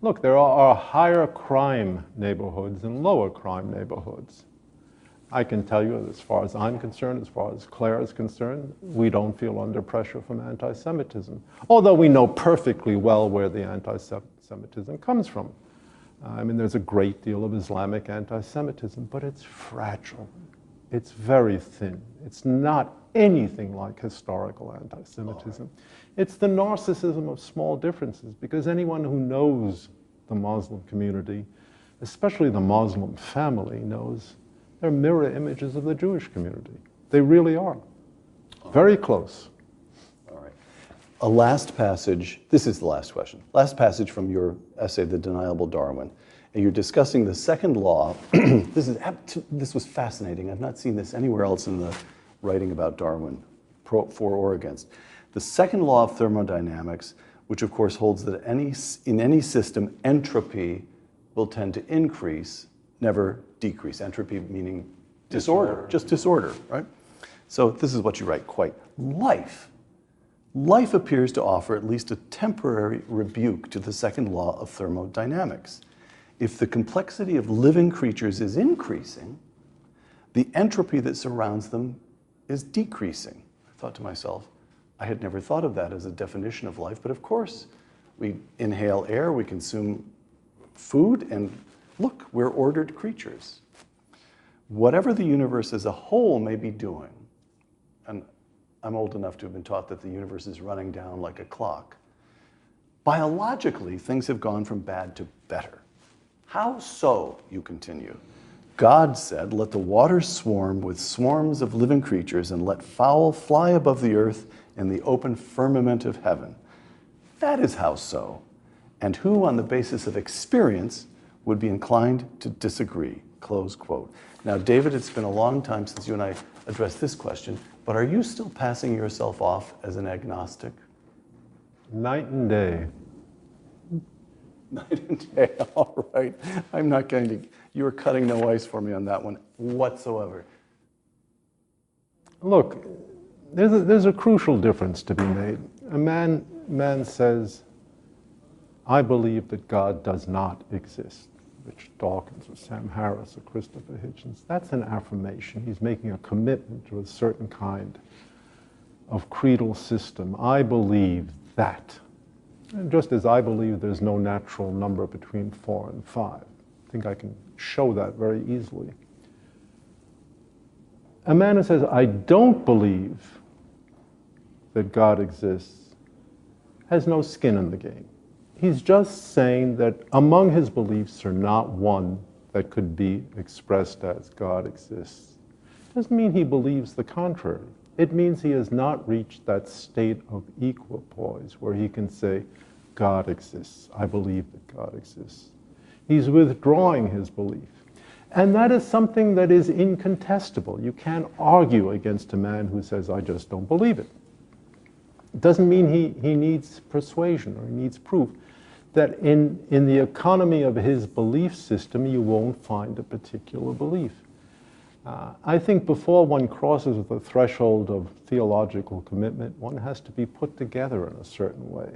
look, there are higher crime neighborhoods and lower crime neighborhoods. I can tell you, as far as I'm concerned, as far as Claire is concerned, we don't feel under pressure from anti-Semitism, although we know perfectly well where the anti-Semitism comes from. I mean, there's a great deal of Islamic anti-Semitism, but it's fragile. It's very thin. It's not anything like historical anti-Semitism. It's the narcissism of small differences, because anyone who knows the Muslim community, especially the Muslim family, knows they're mirror images of the Jewish community. They really are. Very close. a last passage, this is the last question, last passage from your essay, The Deniable Darwin, and you're discussing the second law. This was fascinating. I've not seen this anywhere else in the writing about Darwin, for or against. The second law of thermodynamics, which of course holds that in any system, entropy will tend to increase, never decrease. Entropy meaning disorder, just disorder, right? So this is what you write, quite. Life appears to offer at least a temporary rebuke to the second law of thermodynamics. If the complexity of living creatures is increasing, the entropy that surrounds them is decreasing. I thought to myself, I had never thought of that as a definition of life, but of course, we inhale air, we consume food, and look, we're ordered creatures. Whatever the universe as a whole may be doing, and I'm old enough to have been taught that the universe is running down like a clock, biologically, things have gone from bad to better. How so, you continue? God said, let the waters swarm with swarms of living creatures and let fowl fly above the earth in the open firmament of heaven. That is how so. And who, on the basis of experience, would be inclined to disagree? Close quote. Now, David, it's been a long time since you and I addressed this question, but are you still passing yourself off as an agnostic? Night and day. Night and day, all right. I'm not going to, you were cutting no ice for me on that one whatsoever. Look, there's a crucial difference to be made. A man says, I believe that God does not exist. Richard Dawkins or Sam Harris or Christopher Hitchens. That's an affirmation. He's making a commitment to a certain kind of creedal system. I believe that. And just as I believe there's no natural number between 4 and 5. I think I can show that very easily. A man who says, I don't believe that God exists, has no skin in the game. He's just saying that among his beliefs are not one that could be expressed as God exists. Doesn't mean he believes the contrary. It means he has not reached that state of equipoise where he can say, God exists. I believe that God exists. He's withdrawing his belief. And that is something that is incontestable. You can't argue against a man who says, I just don't believe it. It doesn't mean he needs persuasion or he needs proof. That in the economy of his belief system, you won't find a particular belief. I think before one crosses the threshold of theological commitment, one has to be put together in a certain way.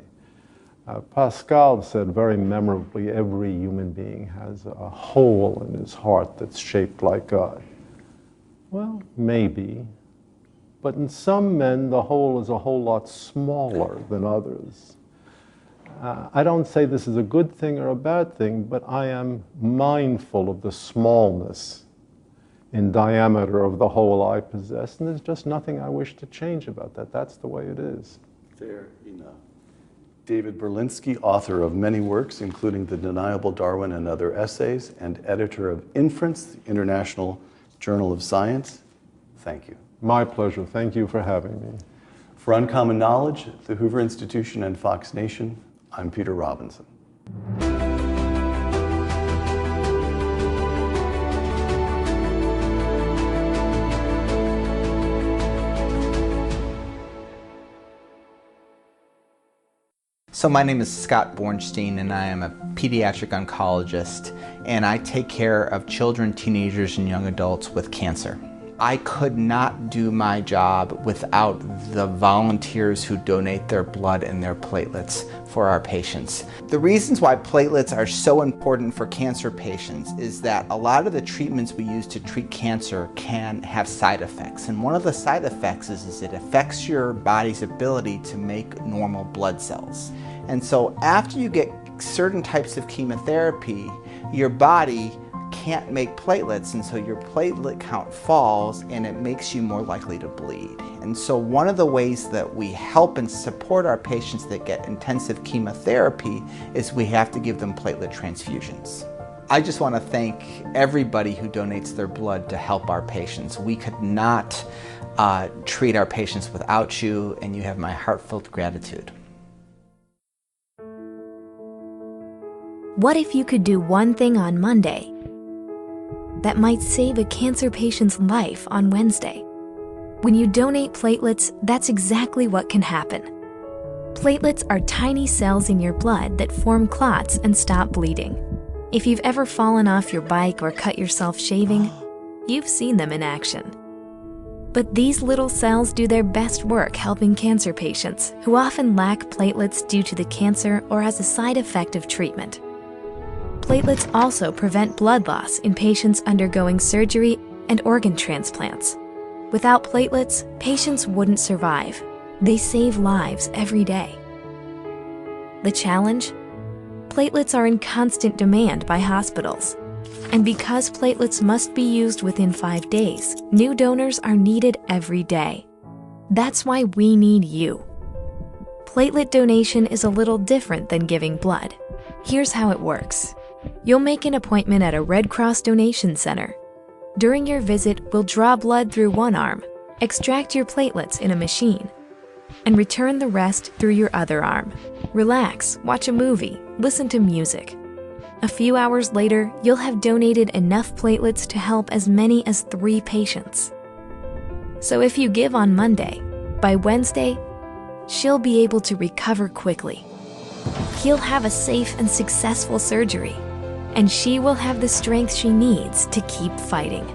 Pascal said very memorably, every human being has a hole in his heart that's shaped like God. Well, maybe. But in some men, the hole is a whole lot smaller than others. I don't say this is a good thing or a bad thing, but I am mindful of the smallness in diameter of the hole I possess, and there's just nothing I wish to change about that. That's the way it is. Fair enough. David Berlinski, author of many works, including The Deniable Darwin and Other Essays, and editor of Inference, the International Journal of Science. Thank you. My pleasure. Thank you for having me. For Uncommon Knowledge, the Hoover Institution and Fox Nation, I'm Peter Robinson. So my name is Scott Bornstein, and I am a pediatric oncologist, and I take care of children, teenagers, and young adults with cancer. I could not do my job without the volunteers who donate their blood and their platelets for our patients. The reasons why platelets are so important for cancer patients is that a lot of the treatments we use to treat cancer can have side effects. And one of the side effects is it affects your body's ability to make normal blood cells. And so after you get certain types of chemotherapy, your body can't make platelets, and so your platelet count falls and it makes you more likely to bleed. And so one of the ways that we help and support our patients that get intensive chemotherapy is we have to give them platelet transfusions. I just want to thank everybody who donates their blood to help our patients. We could not treat our patients without you, and you have my heartfelt gratitude. What if you could do one thing on Monday that might save a cancer patient's life on Wednesday? When you donate platelets, that's exactly what can happen. Platelets are tiny cells in your blood that form clots and stop bleeding. If you've ever fallen off your bike or cut yourself shaving, you've seen them in action. But these little cells do their best work helping cancer patients who often lack platelets due to the cancer or as a side effect of treatment. Platelets also prevent blood loss in patients undergoing surgery and organ transplants. Without platelets, patients wouldn't survive. They save lives every day. The challenge? Platelets are in constant demand by hospitals. And because platelets must be used within 5 days, new donors are needed every day. That's why we need you. Platelet donation is a little different than giving blood. Here's how it works. You'll make an appointment at a Red Cross donation center. During your visit, we'll draw blood through one arm, extract your platelets in a machine, and return the rest through your other arm. Relax, watch a movie, listen to music. A few hours later, you'll have donated enough platelets to help as many as 3 patients. So if you give on Monday, by Wednesday, she'll be able to recover quickly. He'll have a safe and successful surgery, and she will have the strength she needs to keep fighting.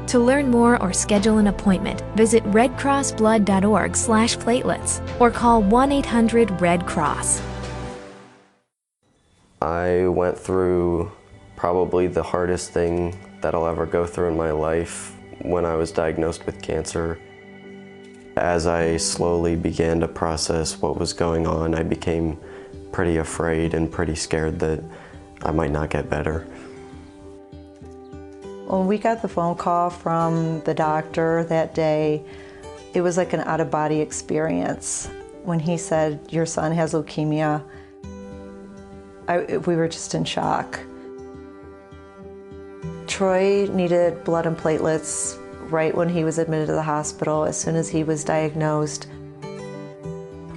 To learn more or schedule an appointment, visit redcrossblood.org/platelets or call 1-800-RED-CROSS. I went through probably the hardest thing that I'll ever go through in my life when I was diagnosed with cancer. As I slowly began to process what was going on, I became pretty afraid and pretty scared that I might not get better. When we got the phone call from the doctor that day, it was like an out-of-body experience. When he said, "Your son has leukemia," we were just in shock. Troy needed blood and platelets right when he was admitted to the hospital, as soon as he was diagnosed.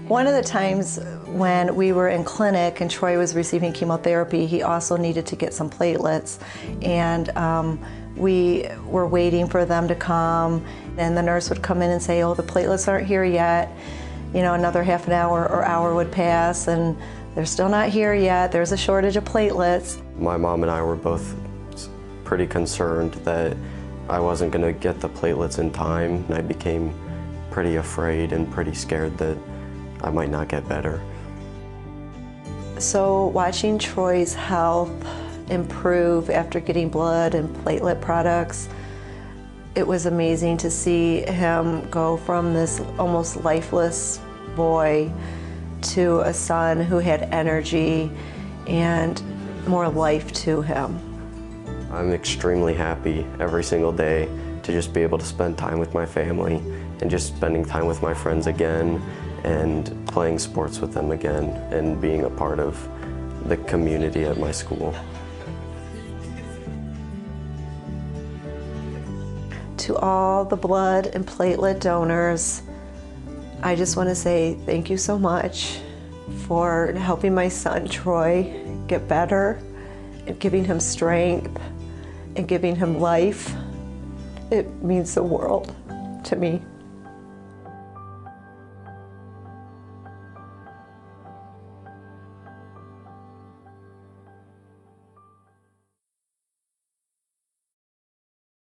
One of the times when we were in clinic and Troy was receiving chemotherapy, he also needed to get some platelets, and we were waiting for them to come, and the nurse would come in and say, "Oh, the platelets aren't here yet." You know, another half an hour or hour would pass, and they're still not here yet. There's a shortage of platelets. My mom and I were both pretty concerned that I wasn't going to get the platelets in time, and I became pretty afraid and pretty scared that I might not get better. So watching Troy's health improve after getting blood and platelet products, it was amazing to see him go from this almost lifeless boy to a son who had energy and more life to him. I'm extremely happy every single day to just be able to spend time with my family and just spending time with my friends again and playing sports with them again and being a part of the community at my school. To all the blood and platelet donors, I just want to say thank you so much for helping my son Troy get better and giving him strength and giving him life. It means the world to me.